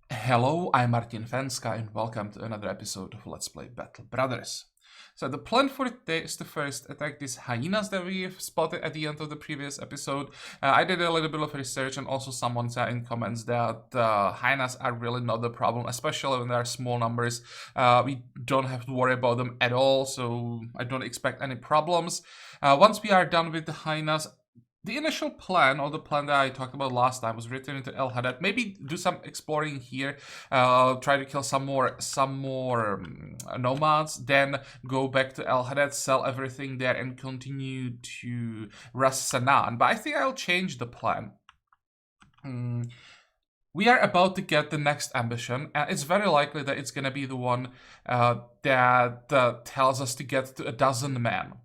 Hello, I'm Martin Fencka and welcome to another episode of Let's Play Battle Brothers. So the plan for today is to first attack these hyenas that we've spotted at the end of the previous episode. I did a little bit of research and also someone said in comments that hyenas are really not the problem, especially when they are small numbers. We don't have to worry about them at all, so I don't expect any problems. Once we are done with the hyenas, the initial plan, or the plan that I talked about last time, was returning to El Haddad. Maybe do some exploring here, try to kill some more nomads, then go back to El Haddad, sell everything there, and continue to Ras Sanan. But I think I'll change the plan. We are about to get the next ambition, and it's very likely that it's going to be the one that tells us to get to 12 men.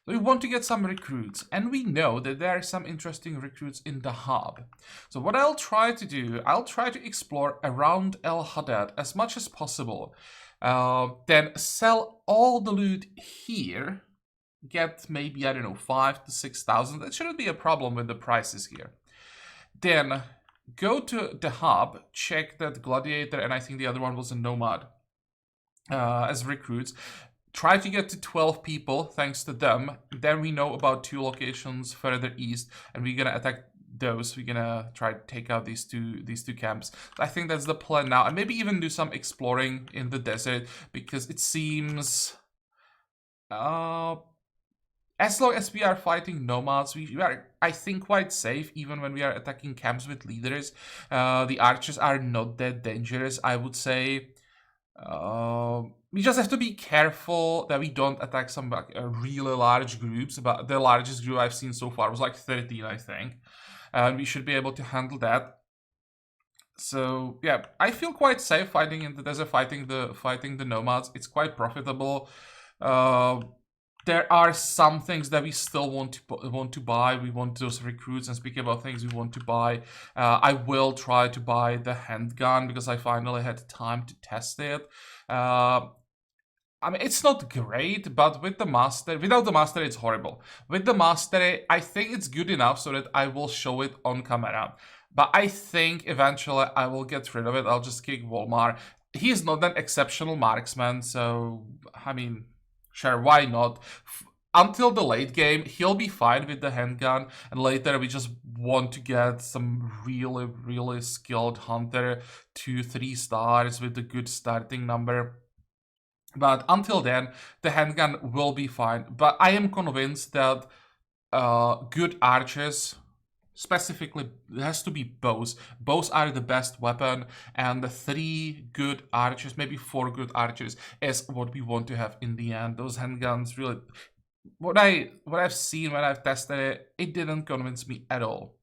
We want to get some recruits, and we know that there are some interesting recruits in the hub. So what I'll try to do, I'll try to explore around El Haddad as much as possible. Then sell all the loot here, get maybe, I don't know, 5,000 to 6,000. That shouldn't be a problem with the prices here. Then go to the hub, check that Gladiator, and I think the other one was a Nomad, as recruits. Try to get to 12 people, thanks to them. Then we know about 2 locations further east, and we're gonna attack those. We're gonna try to take out these two camps. I think that's the plan now, and maybe even do some exploring in the desert, because it seems as long as we are fighting nomads, we are, I think, quite safe, even when we are attacking camps with leaders. The archers are not that dangerous, I would say. We just have to be careful that we don't attack some really large groups. But the largest group I've seen so far was like 13, I think. And we should be able to handle that. So yeah, I feel quite safe fighting in the desert, fighting the nomads. It's quite profitable. There are some things that we still want to buy. We want those recruits, and speaking about things we want to buy, I will try to buy the handgun because I finally had time to test it. I mean, it's not great, but with the master, without the master, it's horrible. With the master, I think it's good enough so that I will show it on camera. But I think eventually I will get rid of it. I'll just kick Volmar. He's not an exceptional marksman, so I mean, sure, why not? Until the late game, he'll be fine with the handgun, and later we just want to get some really, really skilled hunter, 2-3 stars with a good starting number. But until then, the handgun will be fine. But I am convinced that good archers, specifically, it has to be bows. Bows are the best weapon, and the 3 good archers, maybe 4 good archers, is what we want to have in the end. Those handguns really, what I've seen when I've tested it, it didn't convince me at all.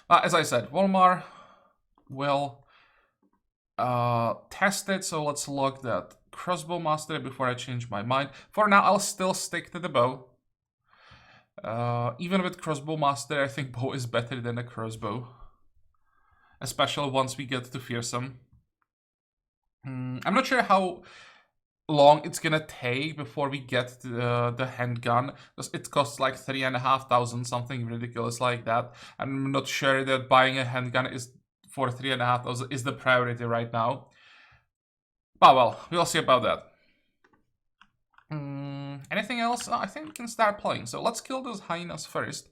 As I said, Volmar will test it, so let's log that crossbow master before I change my mind. For now, I'll still stick to the bow. Even with crossbow master, I think bow is better than a crossbow, especially once we get to fearsome. I'm not sure how long it's gonna take before we get the handgun, because it costs like 3,500, something ridiculous like that. I'm not sure that buying a handgun is for 3,500 is the priority right now. But well, we'll see about that. Anything else? I think we can start playing. So let's kill those hyenas first.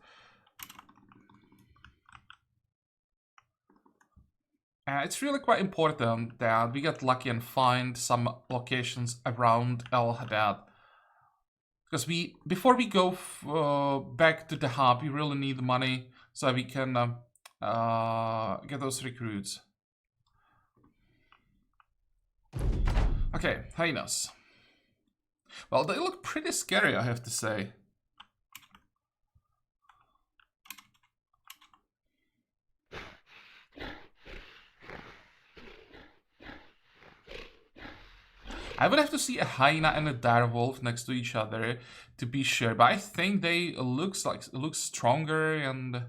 It's really quite important that we get lucky and find some locations around El Haddad. Because before we go back to the hub, we really need money so we can get those recruits. Okay, hyenas. Well, they look pretty scary, I have to say. I would have to see a hyena and a direwolf next to each other to be sure, but I think they look stronger and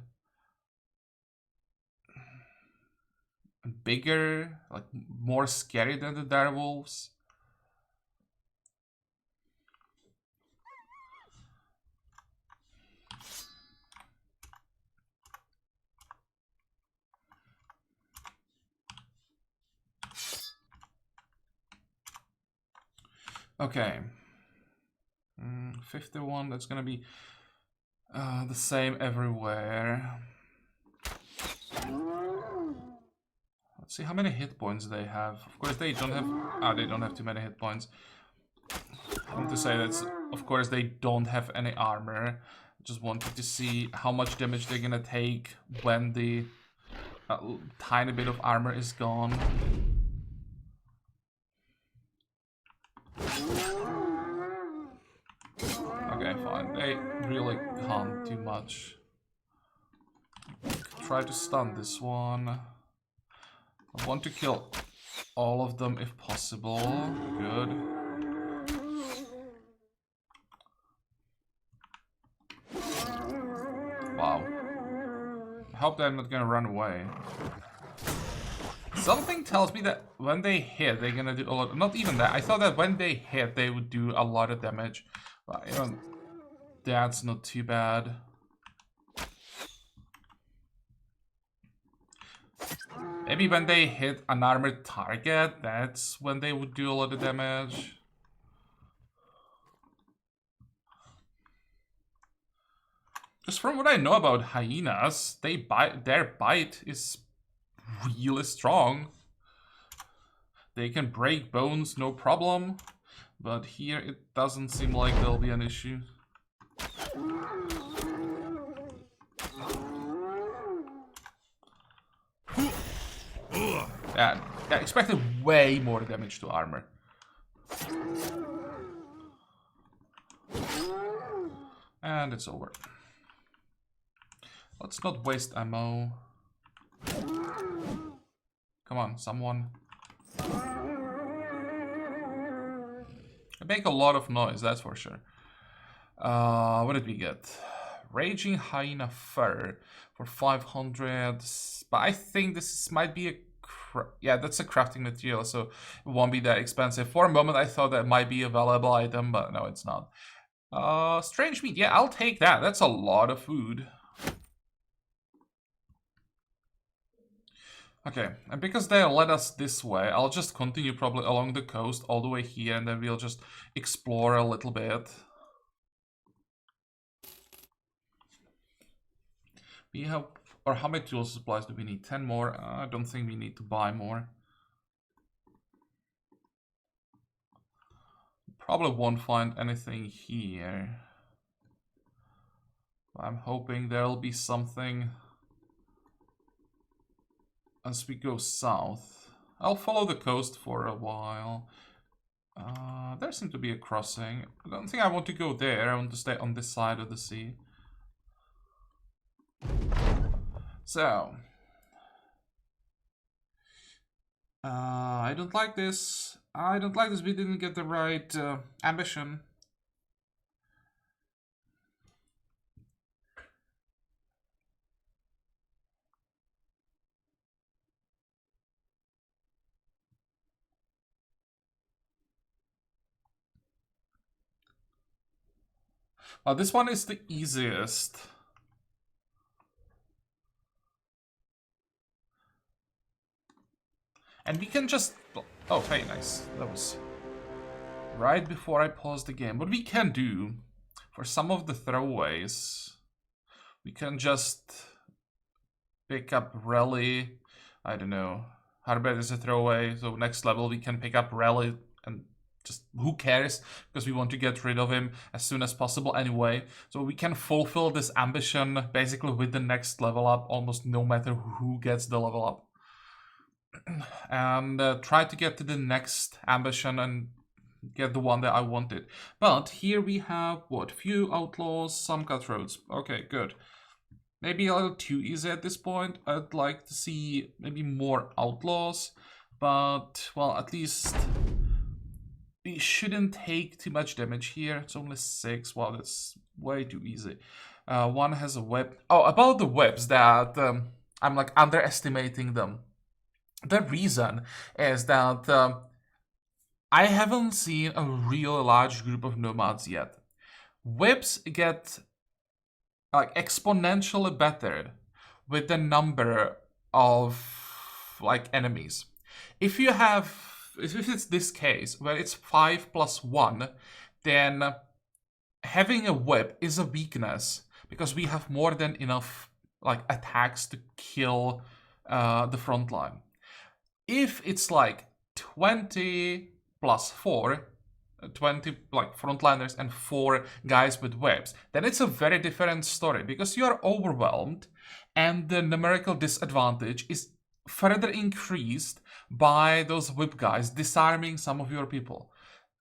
bigger, like more scary than the direwolves. Okay. 51, that's gonna be the same everywhere. Let's see how many hit points they have. Of course, they don't have... they don't have too many hit points. I want to say that, of course, they don't have any armor. Just wanted to see how much damage they're gonna take when the tiny bit of armor is gone. Okay, fine. They really can't do much. Try to stun this one. I want to kill all of them if possible. Good. Wow. I hope they're not gonna run away. Something tells me that when they hit, they're gonna do a lot. Not even that. I thought that when they hit, they would do a lot of damage. But even that's not too bad. Maybe when they hit an armored target, that's when they would do a lot of damage. Just from what I know about hyenas, their bite is really strong. They can break bones, no problem. But here it doesn't seem like there'll be an issue. Yeah, I expected way more damage to armor. And it's over. Let's not waste ammo. Come on, someone. I make a lot of noise, that's for sure. What did we get? Raging Hyena Fur for 500. But I think this might be a... yeah, that's a crafting material, so it won't be that expensive. For a moment, I thought that might be a valuable item, but no, it's not. Strange meat. Yeah, I'll take that. That's a lot of food. Okay, and because they led us this way, I'll just continue probably along the coast all the way here, and then we'll just explore a little bit. We have... or how many tool supplies do we need? 10 more? I don't think we need to buy more. Probably won't find anything here. I'm hoping there'll be something as we go south. I'll follow the coast for a while. There seems to be a crossing. I don't think I want to go there. I want to stay on this side of the sea. So, I don't like this. I don't like this. We didn't get the right ambition. This one is the easiest. And we can just... oh, hey, nice. That was right before I paused the game. What we can do, for some of the throwaways, we can just pick up rally. I don't know. Harbet is a throwaway, so next level we can pick up rally and just who cares, because we want to get rid of him as soon as possible anyway. So we can fulfill this ambition basically with the next level up, almost no matter who gets the level up. And try to get to the next ambition and get the one that I wanted. But here we have, what, few outlaws, some cutthroats. Okay, good. Maybe a little too easy at this point. I'd like to see maybe more outlaws. But, well, at least we shouldn't take too much damage here. It's only 6. Wow, that's way too easy. One has a web. Oh, about the webs, that I'm like underestimating them. The reason is that I haven't seen a real large group of nomads yet. Webs get like exponentially better with the number of like enemies. If you have if it's this case where it's 5 plus 1, then having a whip is a weakness because we have more than enough like attacks to kill the front line. If it's like 20 plus 4, 20 like frontliners and 4 guys with whips, then it's a very different story because you are overwhelmed and the numerical disadvantage is further increased by those whip guys disarming some of your people.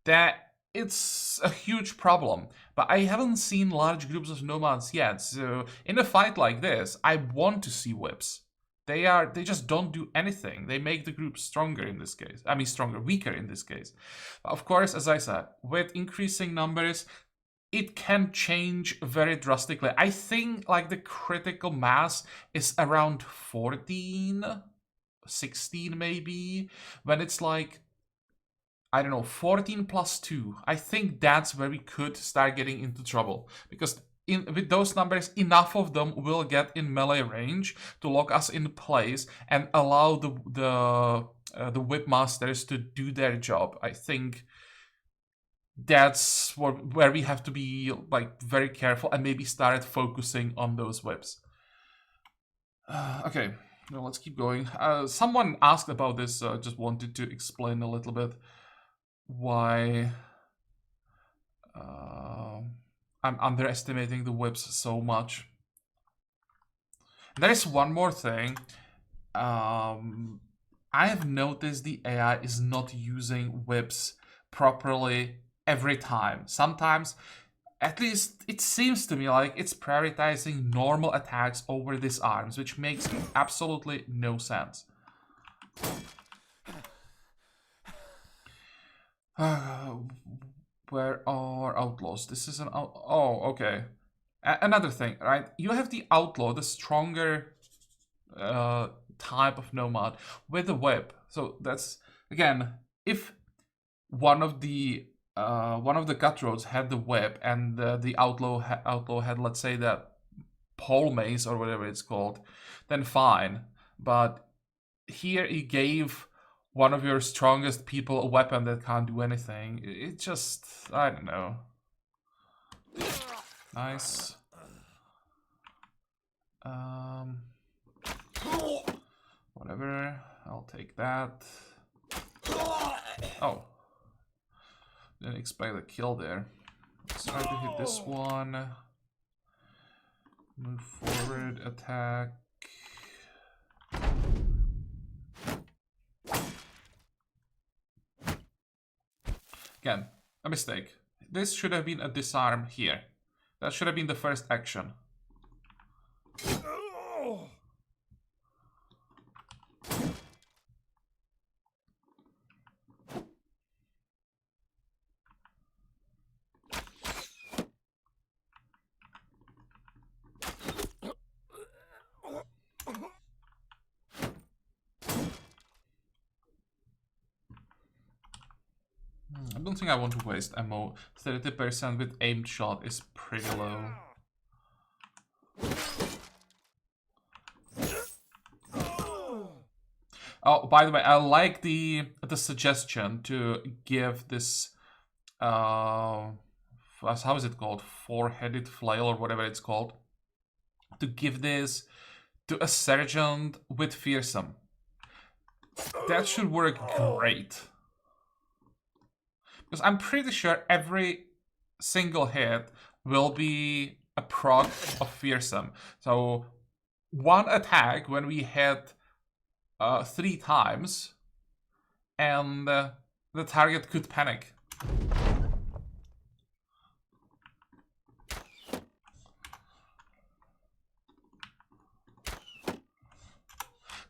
That it's a huge problem, but I haven't seen large groups of nomads yet, so in a fight like this, I want to see whips. They just don't do anything. They make the group stronger in this case. I mean weaker in this case. But of course, as I said, with increasing numbers, it can change very drastically. I think like the critical mass is around 14, 16 maybe, when it's like, I don't know, 14 plus 2. I think that's where we could start getting into trouble. Because with those numbers, enough of them will get in melee range to lock us in place and allow the whip masters to do their job. I think that's where we have to be like very careful and maybe start focusing on those whips. Okay, well, let's keep going. Someone asked about this, just wanted to explain a little bit why I'm underestimating the whips so much. There is one more thing. I have noticed the AI is not using whips properly every time. Sometimes, at least it seems to me like it's prioritizing normal attacks over disarms, which makes absolutely no sense. Where are outlaws? This is an oh, okay. Another thing, right? You have the outlaw, the stronger type of nomad with the whip. So that's again, if one of the cutthroats had the whip and the outlaw had, let's say, the pole mace or whatever it's called, then fine. But here he gave one of your strongest people a weapon that can't do anything. It just, I don't know. Nice. Whatever, I'll take that. Oh. Didn't expect a kill there. Let's try to hit this one. Move forward, attack. Again, a mistake. This should have been a disarm here. That should have been the first action. I don't think I want to waste ammo. 30% with aimed shot is pretty low. Oh, by the way, I like the suggestion to give this how is it called? Four-headed flail or whatever it's called. To give this to a sergeant with fearsome. That should work great. Because I'm pretty sure every single hit will be a proc of fearsome. So one attack when we hit 3 times, and the target could panic.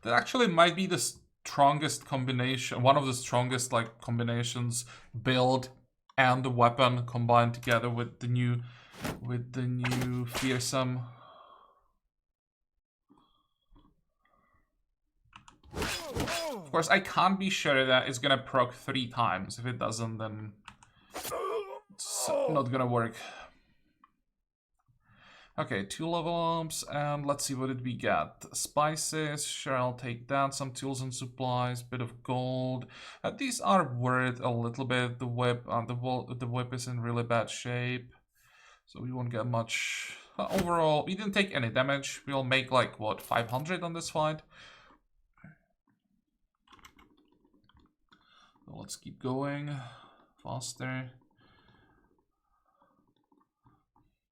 That actually might be the strongest combination, one of the strongest like combinations, build and the weapon combined together with the new fearsome. Of course, I can't be sure that it's gonna proc 3 times. If it doesn't, then it's not gonna work. Okay, 2 level ups, and let's see what did we get. Spices, sure, I'll take that. Some tools and supplies, bit of gold. These are worth a little bit. The whip, the whip is in really bad shape, so we won't get much. Overall, we didn't take any damage. We'll make like what, 500 on this fight. So let's keep going faster.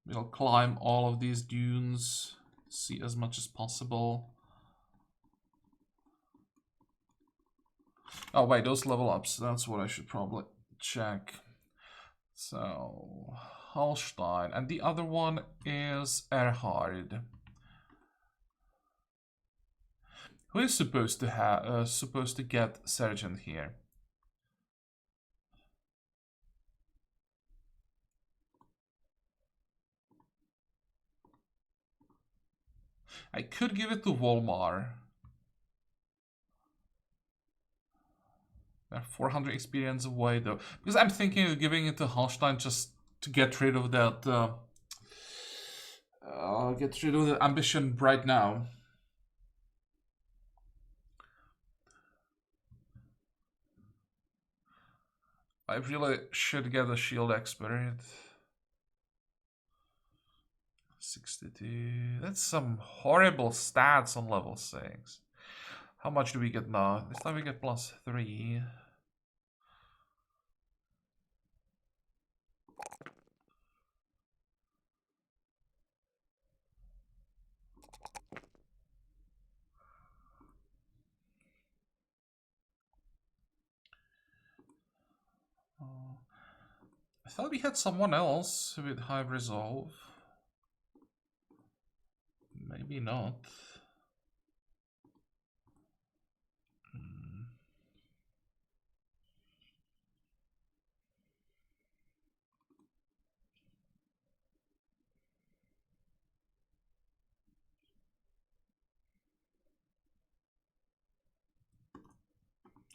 We'll climb all of these dunes, see as much as possible. Oh wait, those level ups, that's what I should probably check. So, Holstein, and the other one is Erhard. Who is supposed to have supposed to get sergeant here? I could give it to Volmar. They're 400 experience away though, because I'm thinking of giving it to Holstein just to get rid of that. Get rid of the ambition right now. I really should get a shield expert. 62. That's some horrible stats on level 6. How much do we get now? This time we get +3. I thought we had someone else with high resolve. Maybe not.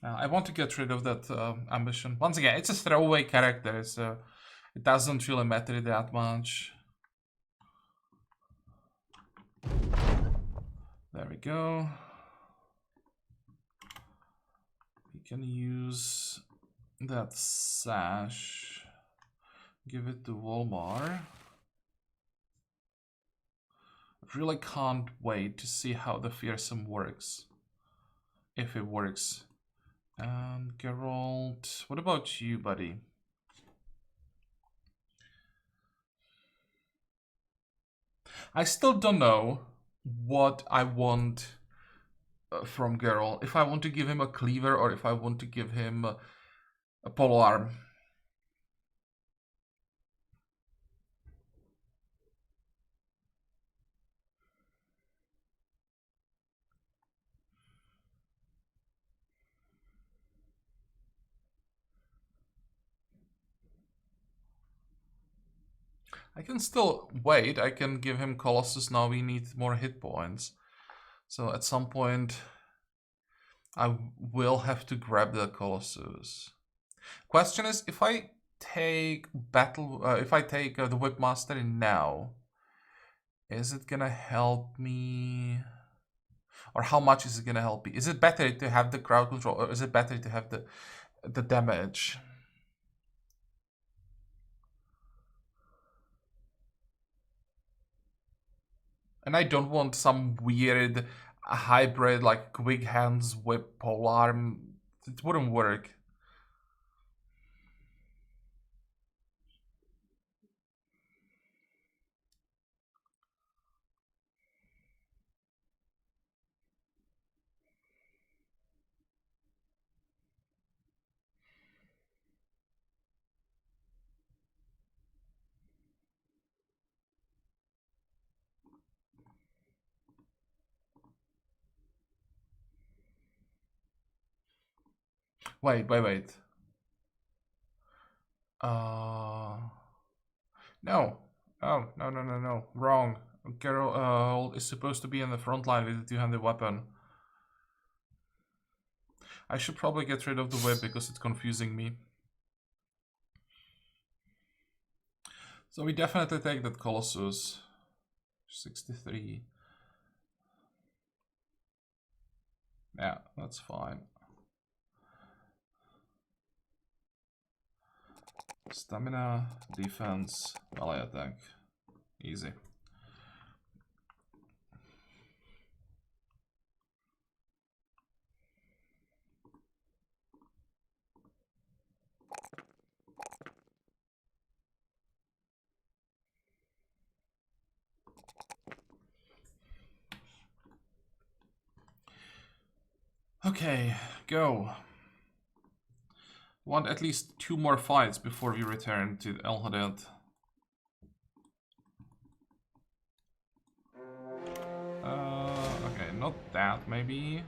I want to get rid of that ambition. Once again, it's a throwaway character, so it doesn't really matter that much. There we go. We can use that sash. Give it to Volmar. I really can't wait to see how the fearsome works. If it works. And Geralt, what about you, buddy? I still don't know what I want from Geralt. If I want to give him a cleaver or if I want to give him a pole arm. I can still wait. I can give him Colossus. Now we need more hit points. So at some point, I will have to grab the Colossus. Question is, if I take the Whipmaster in now, is it gonna help me? Or how much is it gonna help me? Is it better to have the crowd control, or is it better to have the damage? And I don't want some weird hybrid like quick hands whip polearm. It wouldn't work. Wait. No. Oh, no. Wrong. Geralt is supposed to be in the front line with a two-handed weapon. I should probably get rid of the whip because it's confusing me. So we definitely take that Colossus. 63. Yeah, that's fine. Stamina, defense, melee attack. Easy. Okay, go. Want at least 2 more fights before we return to El Haddad. Okay, not that, maybe.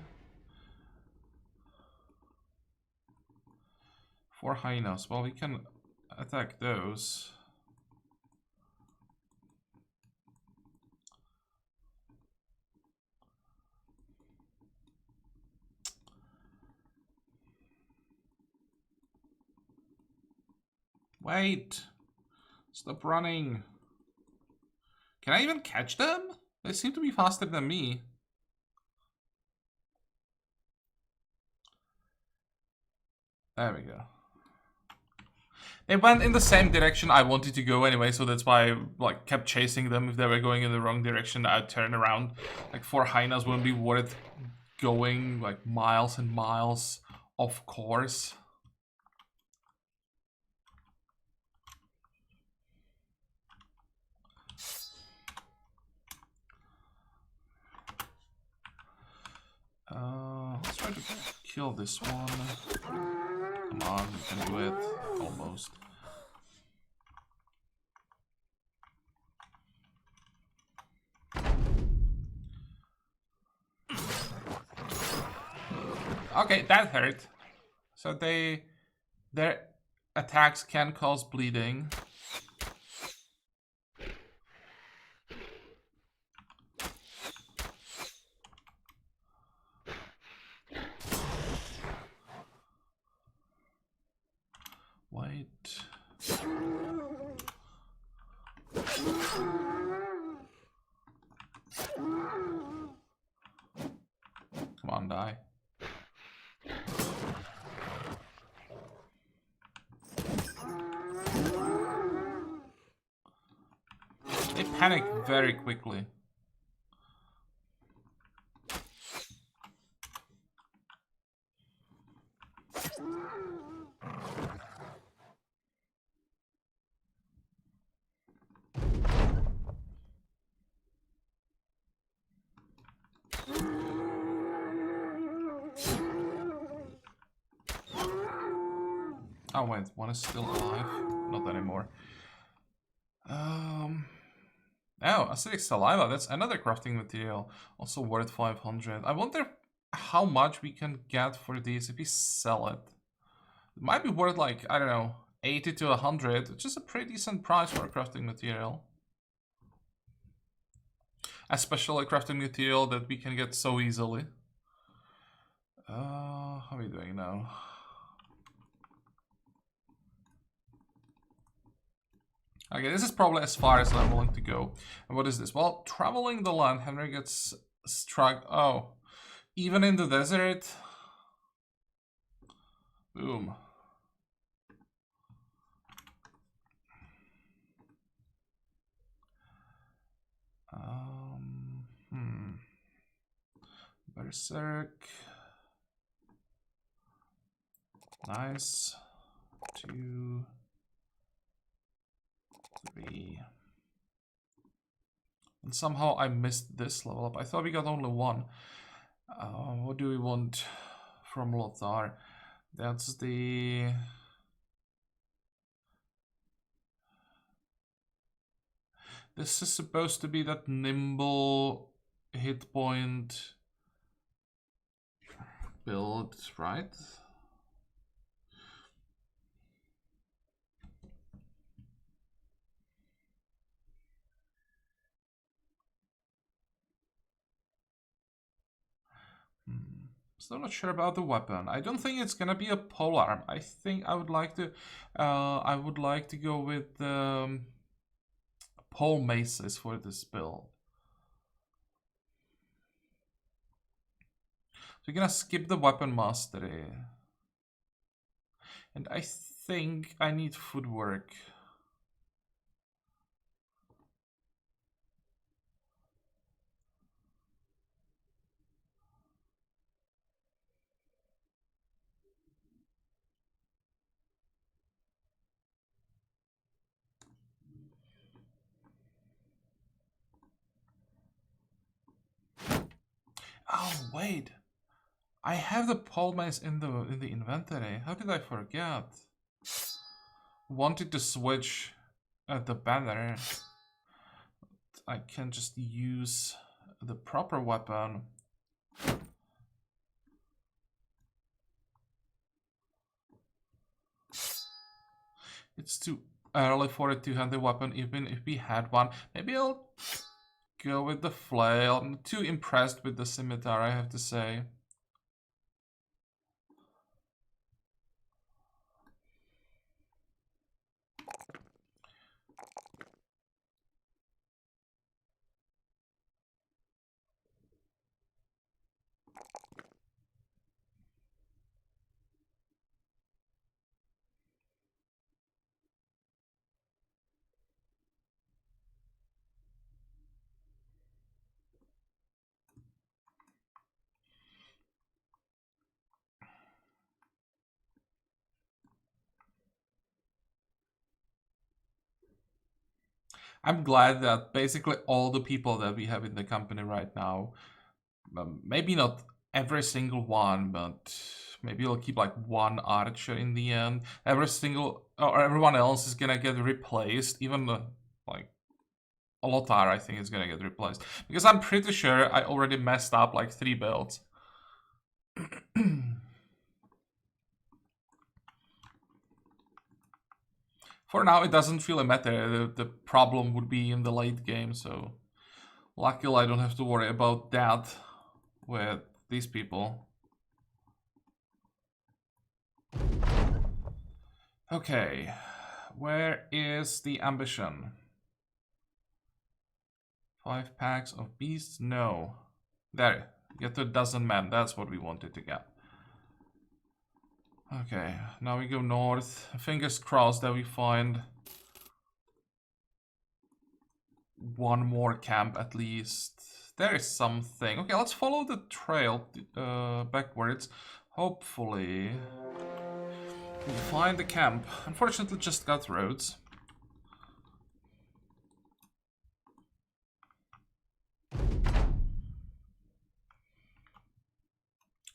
4 hyenas. Well, we can attack those. Wait! Stop running! Can I even catch them? They seem to be faster than me. There we go. They went in the same direction I wanted to go anyway, so that's why I like kept chasing them. If they were going in the wrong direction, I'd turn around. Like 4 hyenas wouldn't be worth going like miles and miles off course. Let's try to kill this one. Come on, we can do it. Almost. Okay, that hurt. So their attacks can cause bleeding. Wait. Come on, die. They panic very quickly. Oh wait, one is still alive. Not anymore. Oh, acidic saliva. That's another crafting material. Also worth 500. I wonder how much we can get for these if we sell it. It might be worth like, I don't know, 80 to 100, which is a pretty decent price for a crafting material. Especially a crafting material that we can get so easily. How are we doing now? Okay, this is probably as far as I'm willing to go. And what is this? Well, traveling the land, Henry gets struck. Oh, even in the desert? Boom. Berserk. Nice. 2, 3. And somehow I missed this level up. I thought we got only 1. What do we want from Lothar? That's the... This is supposed to be that nimble hit point build, right? Still not sure about the weapon. I don't think it's gonna be a polearm. I think I would like to go with pole maces for this build. we're gonna skip the weapon mastery. And I think I need footwork. Oh wait, I have the pole mace in the inventory. How did I forget? Wanted to switch the banner. I can just use the proper weapon. It's too early for a two-handed weapon, even if we had one. Maybe I'll go with the flail. I'm too impressed with the scimitar, I have to say. I'm glad that basically all the people that we have in the company right now, maybe not every single one, but maybe we'll keep like one archer in the end. Everyone else is gonna get replaced. Even like Lothar, I think, is gonna get replaced because I'm pretty sure I already messed up like 3 builds. For now, it doesn't really matter. The problem would be in the late game, so luckily I don't have to worry about that with these people. Okay, where is the ambition? 5 packs of beasts? No. There, get to a dozen men. That's what we wanted to get. Okay, now we go north. Fingers crossed that we find one more camp at least. There is something. Okay, let's follow the trail backwards. Hopefully we'll find the camp. Unfortunately, just got roads.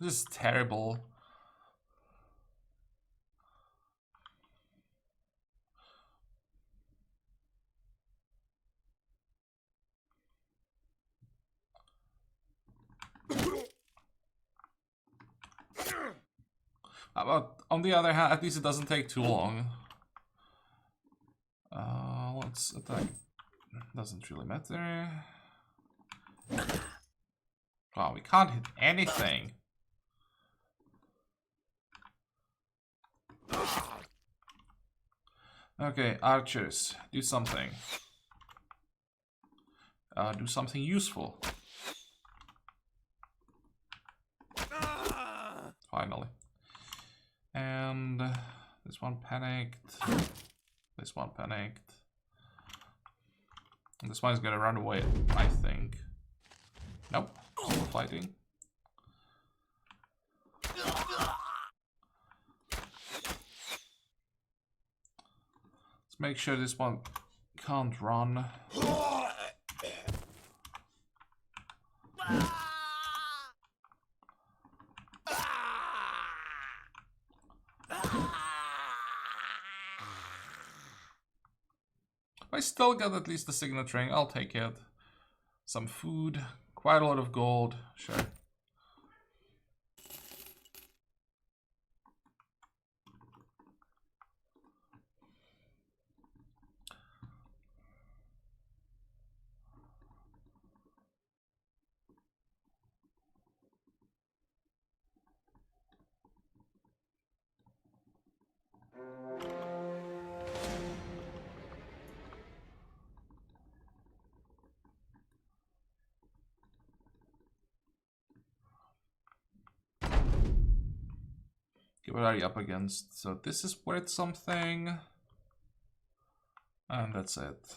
This is terrible. But on the other hand, at least it doesn't take too long. Let's attack. Doesn't really matter. Wow, we can't hit anything. Okay, archers, do something. Do something useful. Finally. And this one panicked. This one panicked. And this one's gonna run away, I think. Nope, still fighting. Let's make sure this one can't run. I still got at least the signet ring, I'll take it. Some food, quite a lot of gold, sure. what are you up against? So this is worth something. And that's it.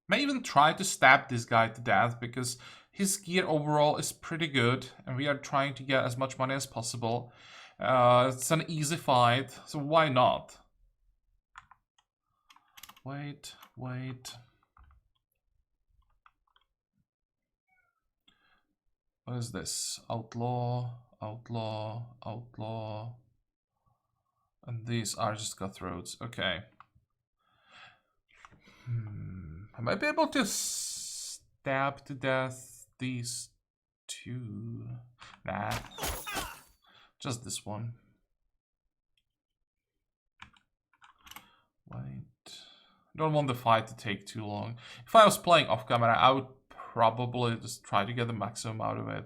May even try to stab this guy to death because his gear overall is pretty good and we are trying to get as much money as possible. It's an easy fight, so why not? Wait. What is this? Outlaw. And these are just cutthroats. Okay. I might be able to stab to death these two. Nah. Just this one. Wait. I don't want the fight to take too long. If I was playing off camera, I would probably just try to get the maximum out of it.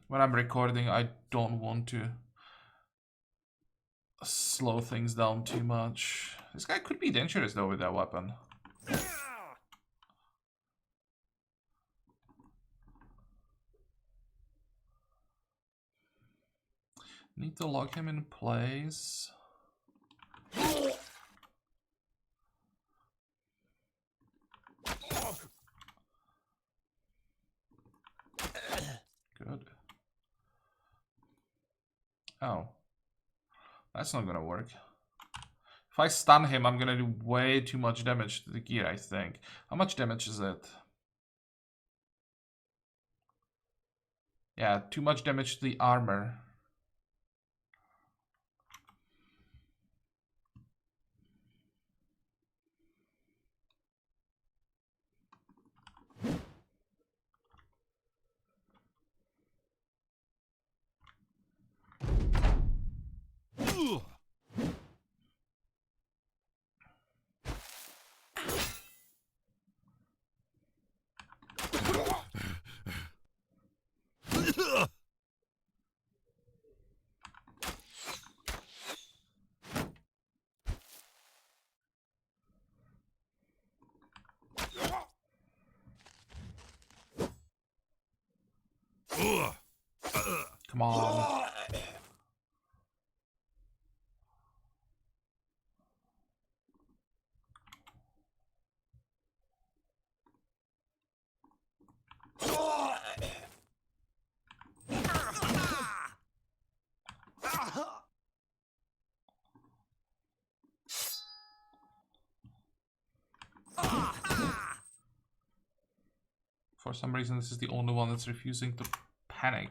When I'm recording, I don't want to slow things down too much. This guy could be dangerous though with that weapon. Need to lock him in place. Good. Oh. That's not gonna work. If I stun him, I'm gonna do way too much damage to the gear, I think. How much damage is it? Yeah, too much damage to the armor. Come on. For some reason, this is the only one that's refusing to panic.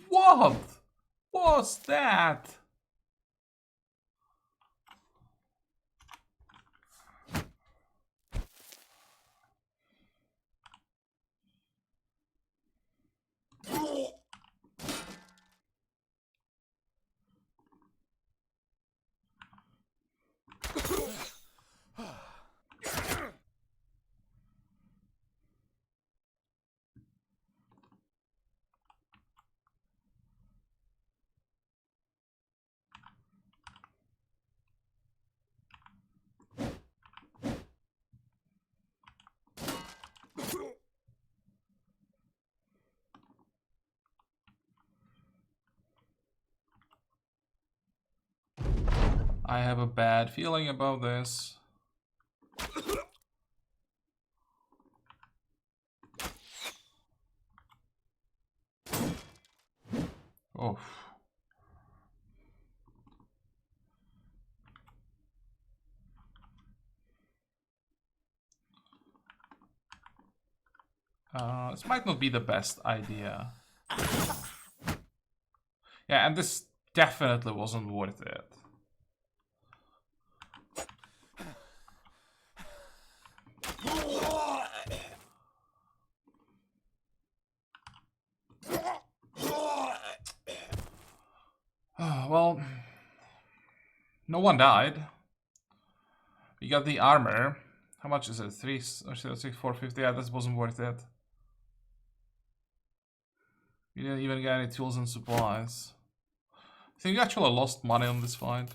What was that? I have a bad feeling about this. Oh. This might not be the best idea. Yeah, and this definitely wasn't worth it. Well, no one died. We got the armor. How much is it? 3, or 450? Yeah, this wasn't worth it. We didn't even get any tools and supplies. I think we actually lost money on this fight.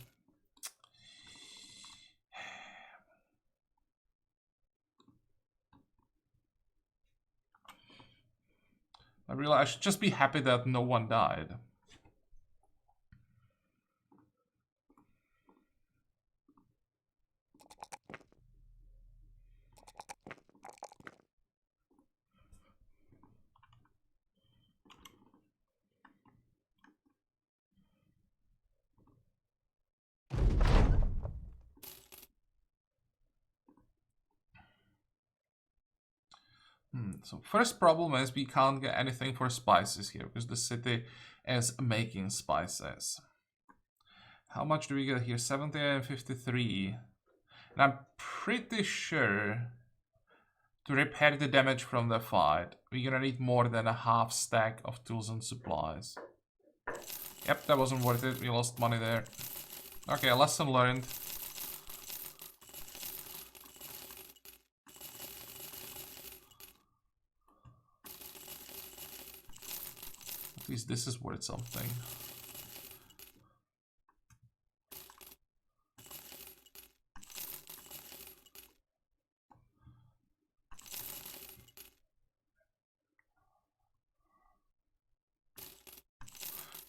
I should just be happy that no one died. So first problem is we can't get anything for spices here because the city is making spices. How much do we get here? 753. And I'm pretty sure to repair the damage from the fight, we're gonna need more than a half stack of tools and supplies. Yep, that wasn't worth it. We lost money there. Okay, lesson learned. At least this is worth something.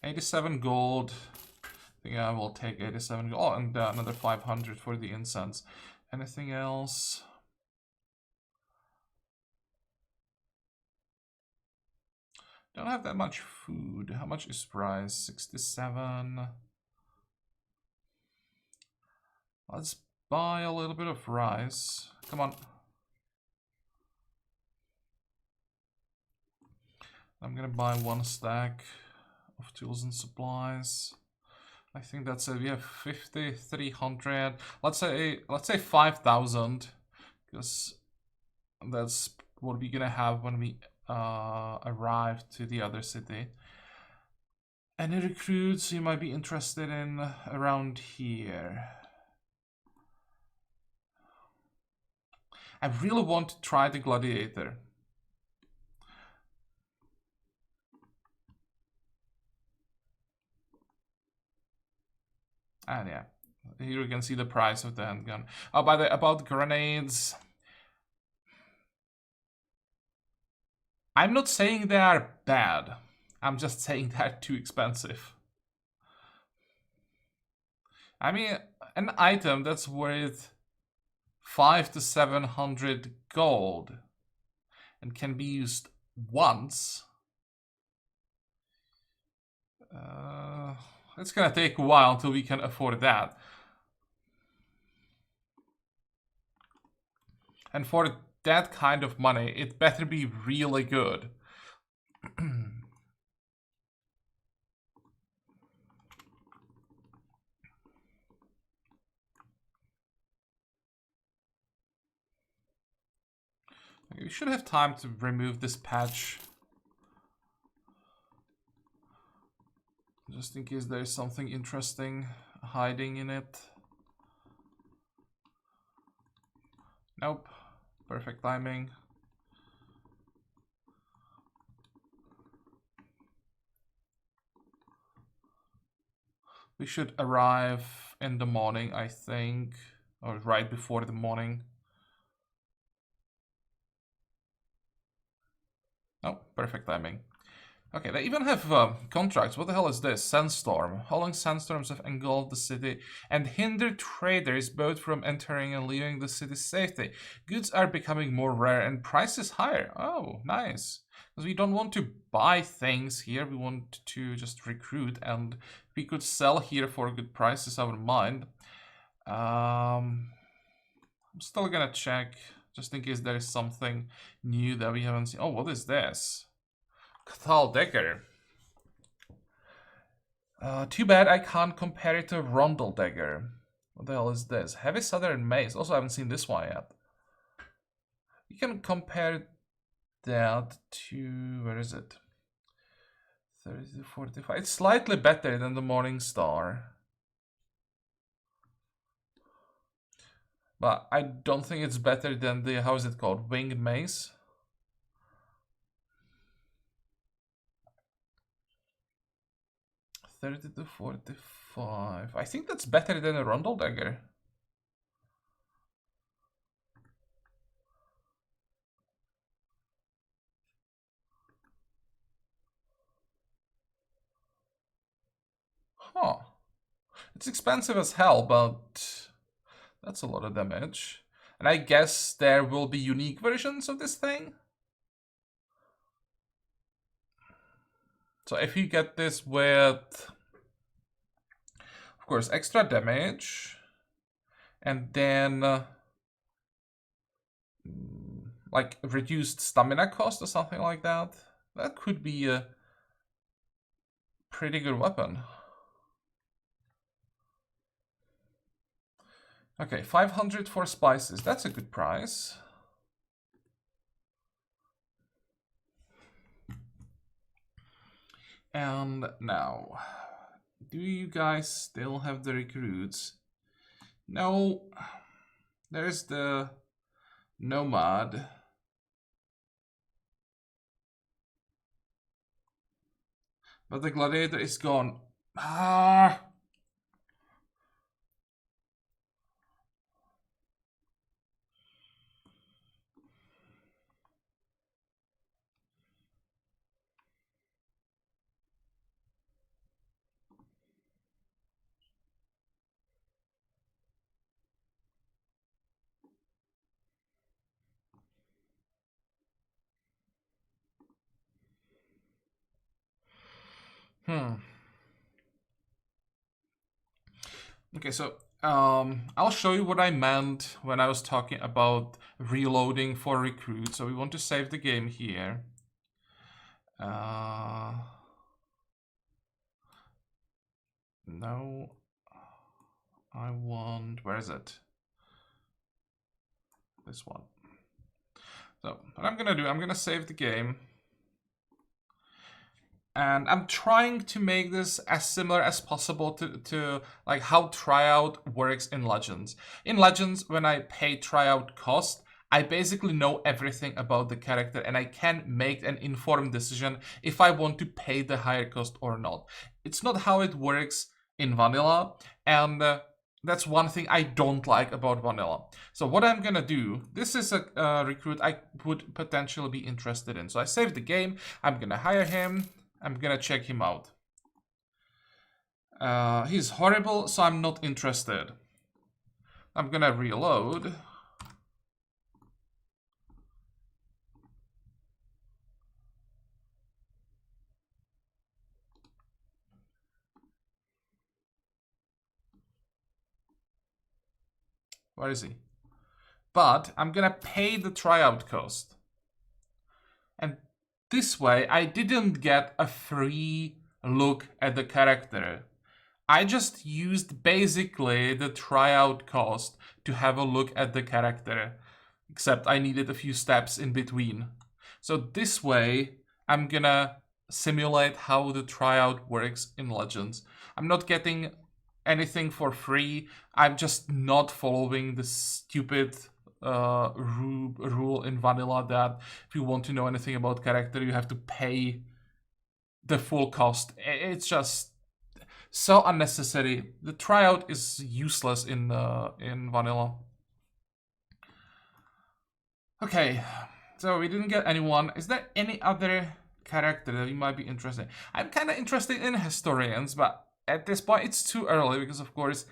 $87 gold. I think I will take 87 gold. Oh, and another 500 for the incense. Anything else? Don't have that much food. How much is price? 67. Let's buy a little bit of rice. Come on. I'm gonna buy 1 stack of tools and supplies. I think that's it. We have 5,300. Let's say 5,000, because that's what we're gonna have when we arrive to the other city. Any recruits you might be interested in around here? I really want to try the gladiator. And yeah, here you can see the price of the handgun. Oh, by the way, about grenades, I'm not saying they are bad. I'm just saying they're too expensive. I mean, an item that's worth 500 to 700 gold and can be used once. It's gonna take a while until we can afford that. And for that kind of money, it better be really good. We should have time to remove this patch. Just in case there's something interesting hiding in it. Nope. Perfect timing. We should arrive in the morning, I think. Or right before the morning. Oh, perfect timing. Okay, they even have contracts. What the hell is this? Sandstorm. Howling sandstorms have engulfed the city and hindered traders both from entering and leaving the city safely. Goods are becoming more rare and prices higher. Oh, nice. Because we don't want to buy things here. We want to just recruit, and we could sell here for good prices, I wouldn't mind. I'm still gonna check, just in case there is something new that we haven't seen. Oh, what is this? Cathal Dagger. Too bad I can't compare it to Rondel Dagger. What the hell is this? Heavy Southern Mace. Also, I haven't seen this one yet. You can compare that to... where is it? 30 to 45. It's slightly better than the Morning Star. But I don't think it's better than the, how is it called? Winged mace. $30 to $45. I think that's better than a rondel dagger. Huh. It's expensive as hell, but that's a lot of damage. And I guess there will be unique versions of this thing. So if you get this with, of course, extra damage, and then like reduced stamina cost or something like that, that could be a pretty good weapon. Okay, 500 for spices. That's a good price. And now, do you guys still have the recruits? No. There's the nomad. But the gladiator is gone. Ah! Okay, so I'll show you what I meant when I was talking about reloading for recruit. So we want to save the game here. No, I want, where is it? This one. So what I'm gonna do, I'm gonna save the game. And I'm trying to make this as similar as possible to like how tryout works in Legends. In Legends, when I pay tryout cost, I basically know everything about the character and I can make an informed decision if I want to pay the higher cost or not. It's not how it works in vanilla, and that's one thing I don't like about vanilla. So what I'm gonna do, this is a recruit I would potentially be interested in. So I save the game, I'm gonna hire him. I'm gonna check him out. He's horrible, so I'm not interested. I'm gonna reload. Where is he? But I'm gonna pay the tryout cost. And this way, I didn't get a free look at the character. I just used basically the tryout cost to have a look at the character, except I needed a few steps in between. So this way, I'm gonna simulate how the tryout works in Legends. I'm not getting anything for free. I'm just not following the stupid rule in vanilla that if you want to know anything about character, you have to pay the full cost. It's just so unnecessary. The tryout is useless in vanilla. Okay, so we didn't get anyone. Is there any other character that we might be interested in? I'm kind of interested in historians, but at this point it's too early because, of course,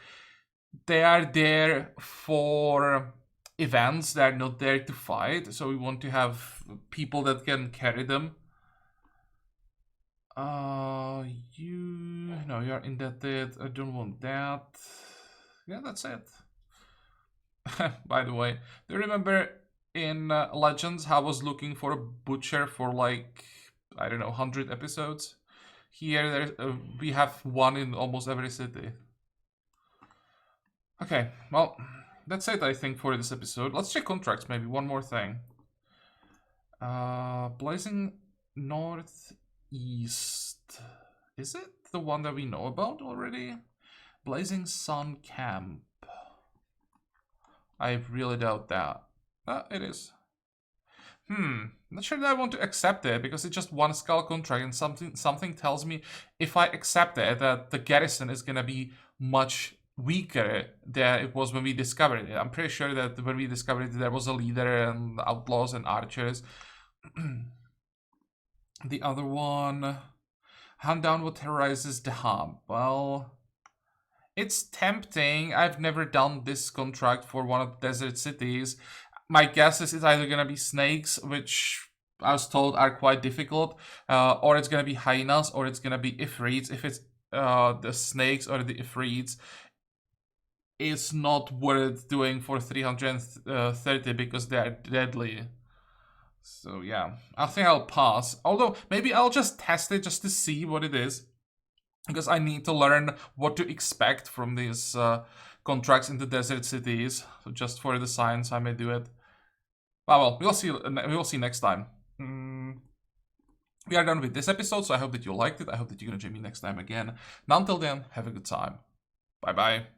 they are there for events. They're not there to fight, so we want to have people that can carry them. No, you're indebted. I don't want that. Yeah, that's it. By the way, do you remember in Legends how I was looking for a butcher for like, I don't know, 100 episodes? Here we have one in almost every city. Okay, well, that's it I think for this episode. Let's check contracts maybe, one more thing. Blazing Northeast. Is it the one that we know about already? Blazing Sun Camp. I really doubt that. It is. Not sure that I want to accept it because it's just one skull contract, and something tells me if I accept it that the garrison is gonna be much weaker than it was when we discovered it. I'm pretty sure that when we discovered it, there was a leader and outlaws and archers. The other one, hunt down what terrorizes the hub. Well, it's tempting. I've never done this contract for one of the desert cities. My guess is it's either gonna be snakes, which I was told are quite difficult, or it's gonna be hyenas, or it's gonna be ifrits. If it's the snakes or the ifrits, it's not worth doing for 330 because they're deadly. So yeah, I think I'll pass. Although maybe I'll just test it just to see what it is, because I need to learn what to expect from these contracts in the desert cities. So just for the science, I may do it. Well, we'll see. We will see next time. We are done with this episode, so I hope that you liked it. I hope that you're gonna join me next time again. Now, until then, have a good time. Bye bye.